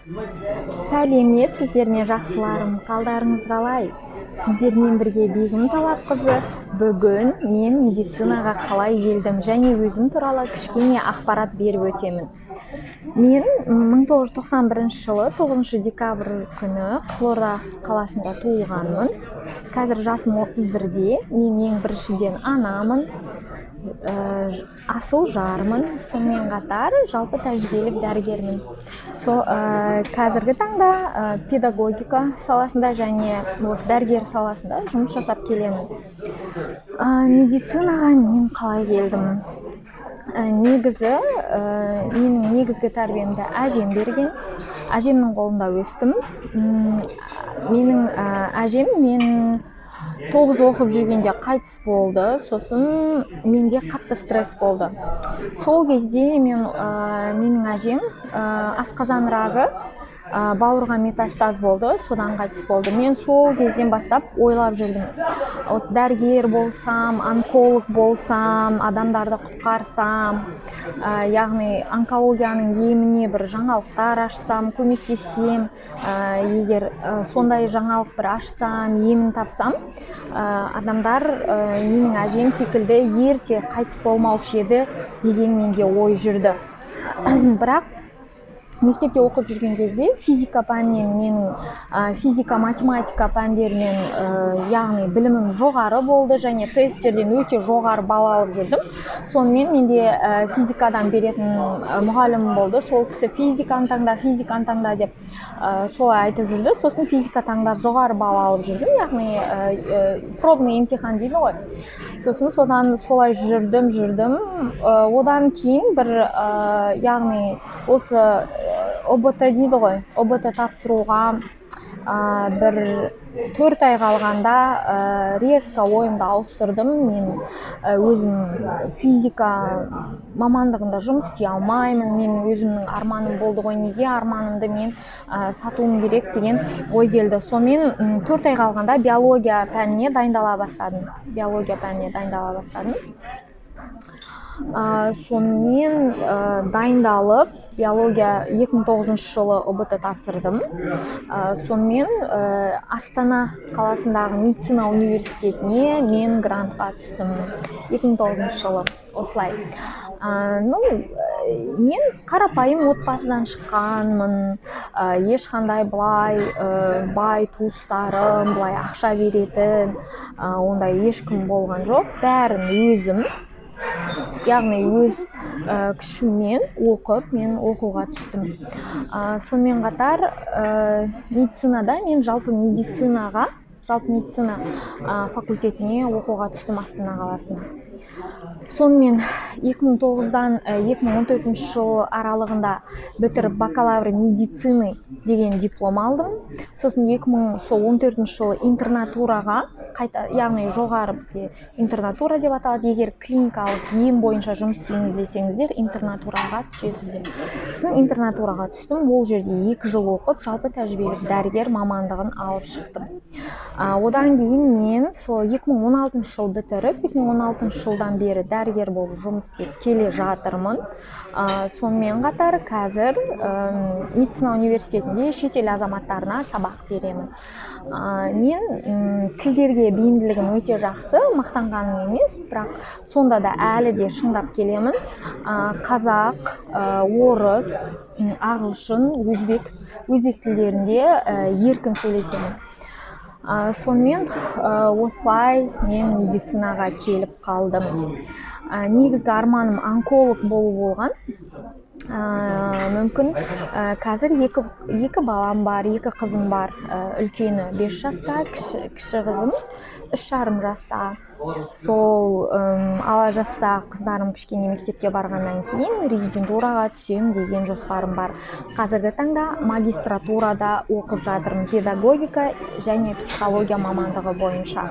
Сәлемет сіздеріне жақсыларым, қалдарыңыз қалай? Сіздермен бірге Бегім Талапқызы. Бүгін мен медицинаға қалай келдім және өзім туралы кішкене ақпарат беріп өтемін. Мен 1991 жылы 9 декабрь күні Қызылорда қаласында туылғанмын. Қазір жасым 31-де. Мен ең біріншіден анамын, асыл жармын, сонымен қатар жалпы тәжірибелік дәрігермін. Қазіргі таңда педагогика саласында және дәрігер саласында жұмыс жасап келемін. Медицинаға мен қалай келдім? Негізі, менің негізгі тәрбиемді әжем берген. Әжемнің қолында өстім. Менің әжем мен 9 оқып жүргенде қайтыс болды. Сосын менде қатты стресс болды. Сол кезде менің әжем асқазан рагы, бауырға метастаз болды, содан қайтыс болды. Мен сол кезден бастап ойлап жүрдім. Осы дәрігер болсам, онколог болсам, адамдарды құтқарсам, яғни онкологияның еміне бір жаңалықтар ашсам, көмектессем, егер сондай жаңалық бір ашсам, емін тапсам, адамдар менің әжем секілді ерте қайтыс болмаушы еді деген менде ой жүрді. Бірақ мектепте оқып жүрген кезде физика пәнінен менің физика-математика пәндерінен яғни білімім жоғары болды және тесттерден өте жоғары балл алып жүрдім. Сонымен менде физикадан беретін мұғалім болды. Сол кісі физиканы таңда деп солай айтып жүрді. Сосын физика таңдап жоғары балл алып жүрдім, яғни пробный емтихан дейді ғой. Сосын содан солай жүрдім. Одан кейін бір яғни осы ОБТ дейді ғой, ОБТ тапсыруға бір 4 ай қалғанда резко ойымды ауыстырдым. Мен өзім физика мамандығында жұмыс істей алмаймын. Мен өзімнің арманым болды ғой, неге арманымды мен сатуым керек деген ой келді. Сонымен 4 ай қалғанда биология пәніне дайындала бастадым. Сонымен дайындалып, биология 2009 жылы ОБТ тапсырдым. Сонымен Астана қаласындағы медицина университетіне мен грантқа түстім 2009 жылы. Осылай. Мен қарапайым отбасыдан шыққанмын. Ешқандай бай туыстарым, былай ақша беретін, ондай ешкім болған жоқ. Бәрін өзім, яғни өз күшіммен оқып, мен оқуға түстім. Сонымен қатар медицинада мен жалпы медицина факультетіне оқуға түстім Астана қаласына. Сонымен 2009-дан 2014 жыл аралығында бітіріп бакалавр медицины деген диплом алдым. Сосын 2014 жылы интернатураға яғни жоғары бізде интернатура деп аталады. Егер клиникалық ем бойынша жұмыс істейміз десеңіздер, интернатураға түсесіздер. Сосын интернатураға түстім. Ол жерде 2 жыл оқып, жалпы тәжірибелік дәрігер мамандығын алып шықтым. Одан кейін мен 2016 жыл бітіріп, 2016 жылдан бері дәрігер болып жұмыс істеп келе жатырмын. Сонымен қатар қазір медицина университетінде шетел азаматтарына сабақ беремін. Мен тілдерге бейімділігім өте жақсы, мақтанғаным емес, бірақ сонда да әлі де шыңдап келемін. Қазақ, орыс, ағылшын, өзбек тілдерінде еркін сөйлесемін. Сонымен осылай мен медицинаға келіп қалдым. Негізгі арманым онколог болу болған. Мүмкін қазір екі балам бар, 2 қызым бар. Үлкені 5 жаста, кіші қызым 3,5 жаста. Сол ала жаста қыздарым кішкене мектепке барғаннан кейін резидентураға түсем деген жоспарым бар. Қазіргі таңда магистратурада оқып жатырмын, педагогика және психология мамандығы бойынша.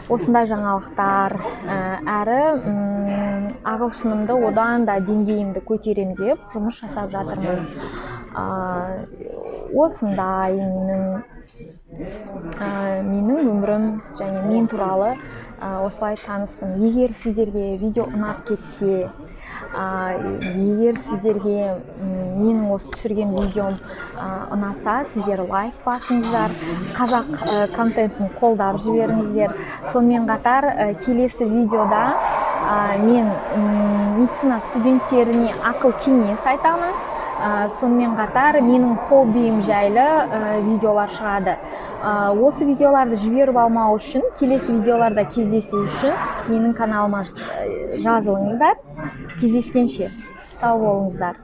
Осындай жаңалықтар, әрі ағылшынымды одан да деңгейімді көтерем деп жұмыс жасап жатырмын. Осындай менің өмірім және мен туралы осылай таныстым. Егер сіздерге видео ұнап кетсе, егер сіздерге менің осы түсірген видеом ұнаса, сіздер лайк басыңыздар, қазақ контентін қолдап жіберіңіздер. Сонымен қатар келесі видеода мен медицина студенттеріне ақыл кеңес айтамын. Сонымен қатар менің хоббиім жайлы видеолар шығады. Осы видеоларды жіберіп алмау үшін, келесі видеоларда кездесу үшін менің каналыма жазылыңыздар. Кездескенше сау болыңыздар.